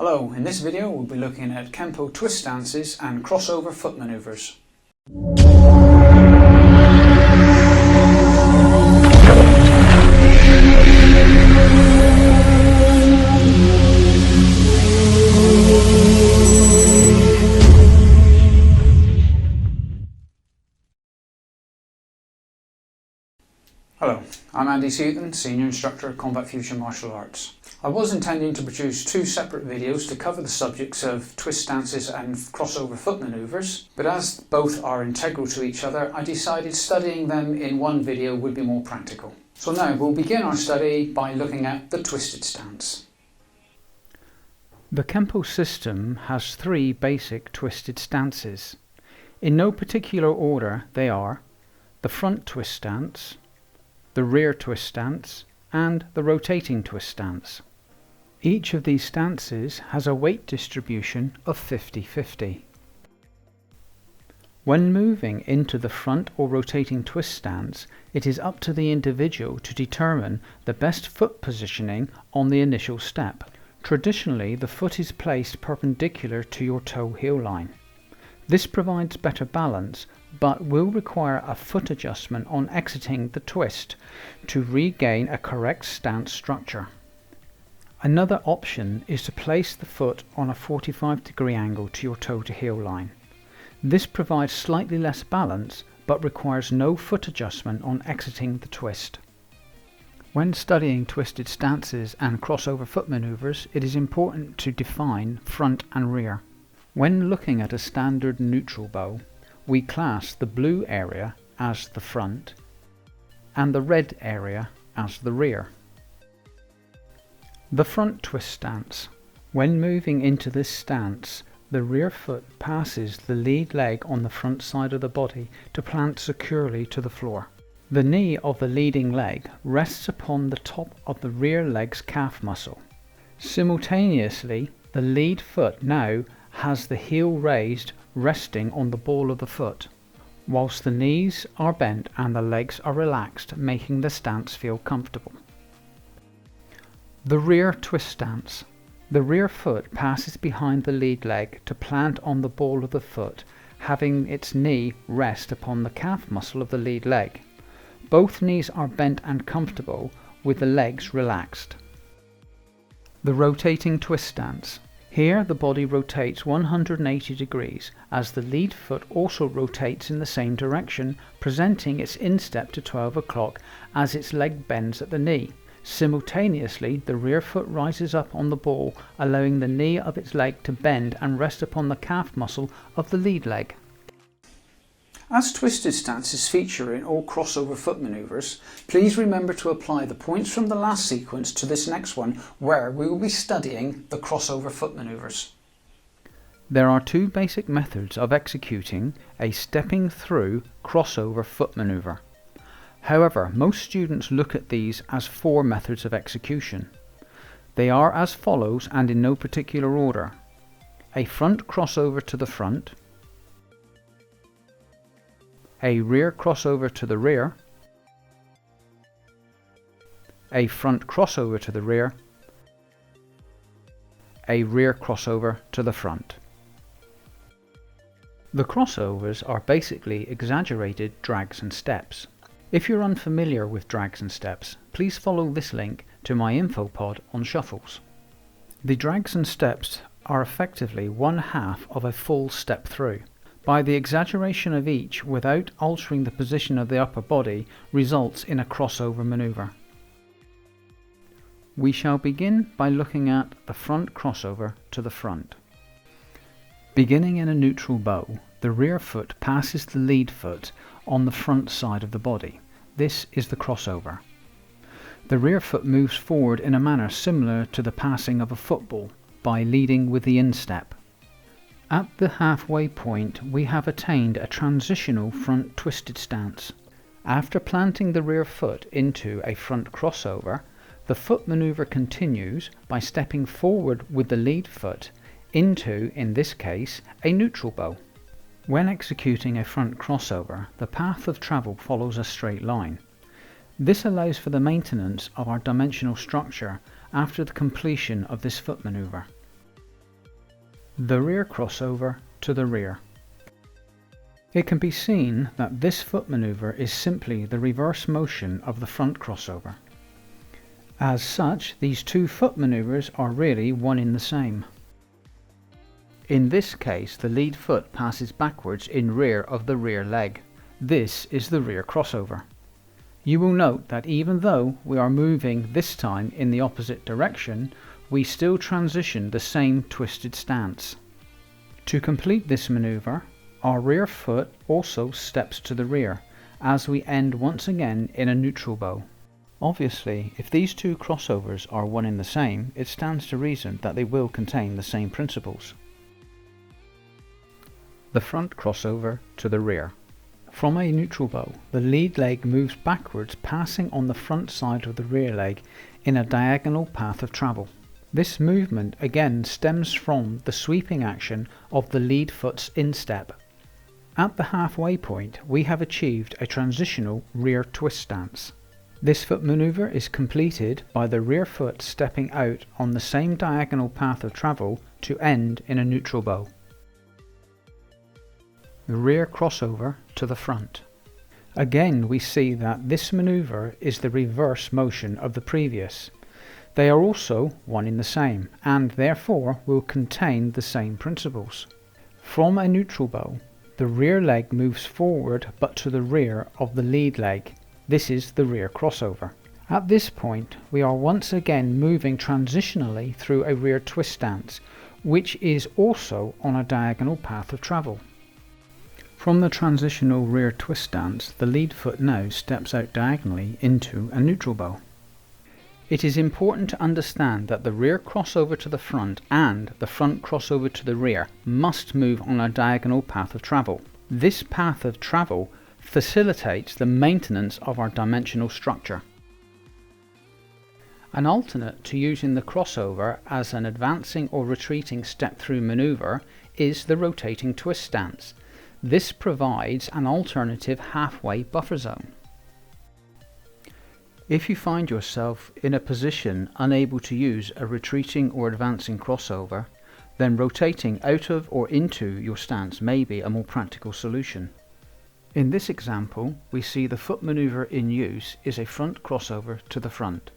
Hello, in this video we'll be looking at Kenpo twist stances and crossover foot manoeuvres. Hello, I'm Andy Seaton, Senior Instructor at Combat Fusion Martial Arts. I was intending to produce two separate videos to cover the subjects of twist stances and crossover foot manoeuvres, but as both are integral to each other, I decided studying them in one video would be more practical. So now we'll begin our study by looking at the twisted stance. The Kenpo system has three basic twisted stances. In no particular order they are the front twist stance, the rear twist stance, and the rotating twist stance. Each of these stances has a weight distribution of 50-50. When moving into the front or rotating twist stance, it is up to the individual to determine the best foot positioning on the initial step. Traditionally, the foot is placed perpendicular to your toe-heel line. This provides better balance, but will require a foot adjustment on exiting the twist to regain a correct stance structure. Another option is to place the foot on a 45-degree angle to your toe-to-heel line. This provides slightly less balance, but requires no foot adjustment on exiting the twist. When studying twisted stances and crossover foot manoeuvres, it is important to define front and rear. When looking at a standard neutral bow, we class the blue area as the front and the red area as the rear. The front twist stance. When moving into this stance, the rear foot passes the lead leg on the front side of the body to plant securely to the floor. The knee of the leading leg rests upon the top of the rear leg's calf muscle. Simultaneously, the lead foot now has the heel raised, resting on the ball of the foot, whilst the knees are bent and the legs are relaxed, making the stance feel comfortable. The rear twist stance. The rear foot passes behind the lead leg to plant on the ball of the foot, having its knee rest upon the calf muscle of the lead leg. Both knees are bent and comfortable, with the legs relaxed. The rotating twist stance. Here the body rotates 180 degrees as the lead foot also rotates in the same direction, presenting its instep to 12 o'clock as its leg bends at the knee. Simultaneously, the rear foot rises up on the ball, allowing the knee of its leg to bend and rest upon the calf muscle of the lead leg. As twisted stances feature in all crossover foot manoeuvres, please remember to apply the points from the last sequence to this next one, where we will be studying the crossover foot manoeuvres. There are two basic methods of executing a stepping through crossover foot manoeuvre. However, most students look at these as four methods of execution. They are as follows and in no particular order: a front crossover to the front, a rear crossover to the rear, a front crossover to the rear, a rear crossover to the front. The crossovers are basically exaggerated drags and steps. If you're unfamiliar with drags and steps, please follow this link to my Info P.O.D on shuffles. The drags and steps are effectively one half of a full step through. By the exaggeration of each without altering the position of the upper body results in a crossover manoeuvre. We shall begin by looking at the front crossover to the front. Beginning in a neutral bow, the rear foot passes the lead foot on the front side of the body. This is the crossover. The rear foot moves forward in a manner similar to the passing of a football by leading with the instep. At the halfway point, we have attained a transitional front twisted stance. After planting the rear foot into a front crossover, the foot manoeuvre continues by stepping forward with the lead foot into, in this case, a neutral bow. When executing a front crossover, the path of travel follows a straight line. This allows for the maintenance of our dimensional structure after the completion of this foot manoeuvre. The rear crossover to the rear. It can be seen that this foot manoeuvre is simply the reverse motion of the front crossover. As such, these two foot manoeuvres are really one in the same. In this case, the lead foot passes backwards in rear of the rear leg. This is the rear crossover. You will note that even though we are moving this time in the opposite direction, we still transition the same twisted stance. To complete this manoeuvre, our rear foot also steps to the rear, as we end once again in a neutral bow. Obviously, if these two crossovers are one in the same, it stands to reason that they will contain the same principles. The front crossover to the rear. From a neutral bow, the lead leg moves backwards, passing on the front side of the rear leg in a diagonal path of travel. This movement again stems from the sweeping action of the lead foot's instep. At the halfway point, we have achieved a transitional rear twist stance. This foot manoeuvre is completed by the rear foot stepping out on the same diagonal path of travel to end in a neutral bow. The rear crossover to the front. Again, we see that this manoeuvre is the reverse motion of the previous. They are also one in the same, and therefore will contain the same principles. From a neutral bow, the rear leg moves forward but to the rear of the lead leg. This is the rear crossover. At this point, we are once again moving transitionally through a rear twist stance, which is also on a diagonal path of travel. From the transitional rear twist stance, the lead foot now steps out diagonally into a neutral bow. It is important to understand that the rear crossover to the front and the front crossover to the rear must move on a diagonal path of travel. This path of travel facilitates the maintenance of our dimensional structure. An alternate to using the crossover as an advancing or retreating step-through manoeuvre is the rotating twist stance. This provides an alternative halfway buffer zone. If you find yourself in a position unable to use a retreating or advancing crossover, then rotating out of or into your stance may be a more practical solution. In this example, we see the foot manoeuvre in use is a front crossover to the front.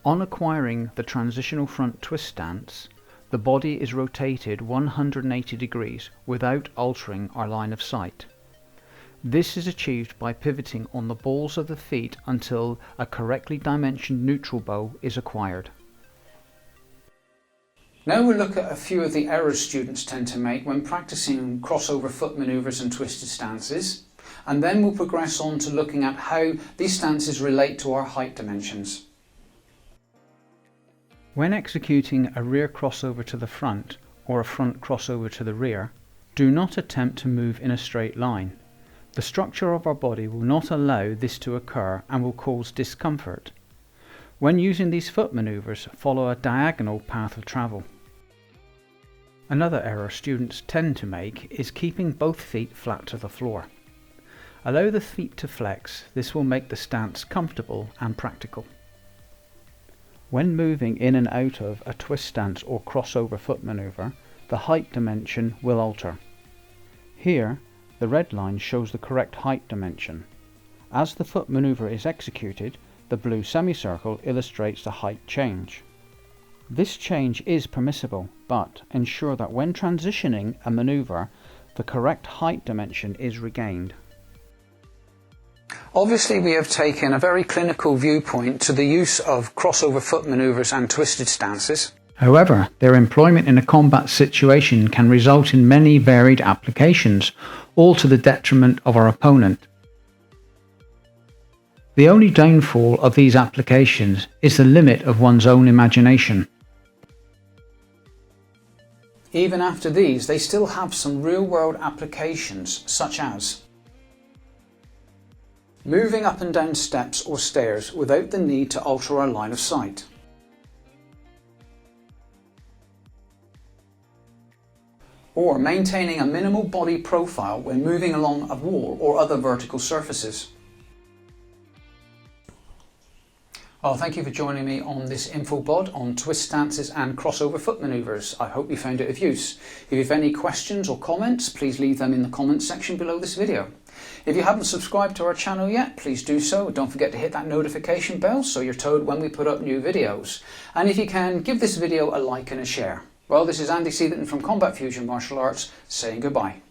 On acquiring the transitional front twist stance, the body is rotated 180 degrees without altering our line of sight. This is achieved by pivoting on the balls of the feet until a correctly dimensioned neutral bow is acquired. Now we'll look at a few of the errors students tend to make when practicing crossover foot manoeuvres and twisted stances, and then we'll progress on to looking at how these stances relate to our height dimensions. When executing a rear crossover to the front or a front crossover to the rear, do not attempt to move in a straight line. The structure of our body will not allow this to occur and will cause discomfort. When using these foot manoeuvres, follow a diagonal path of travel. Another error students tend to make is keeping both feet flat to the floor. Allow the feet to flex. This will make the stance comfortable and practical. When moving in and out of a twist stance or crossover foot manoeuvre, the height dimension will alter. Here, the red line shows the correct height dimension. As the foot manoeuvre is executed, the blue semicircle illustrates the height change. This change is permissible, but ensure that when transitioning a manoeuvre, the correct height dimension is regained. Obviously, we have taken a very clinical viewpoint to the use of crossover foot manoeuvres and twisted stances. However, their employment in a combat situation can result in many varied applications, all to the detriment of our opponent. The only downfall of these applications is the limit of one's own imagination. Even after these, they still have some real-world applications, such as moving up and down steps or stairs without the need to alter our line of sight. Or maintaining a minimal body profile when moving along a wall or other vertical surfaces. Well, thank you for joining me on this Info P.O.D on twist stances and crossover foot manoeuvres. I hope you found it of use. If you have any questions or comments, please leave them in the comments section below this video. If you haven't subscribed to our channel yet, please do so. Don't forget to hit that notification bell so you're told when we put up new videos. And if you can, give this video a like and a share. Well, this is Andy Seaton from Combat Fusion Martial Arts saying goodbye.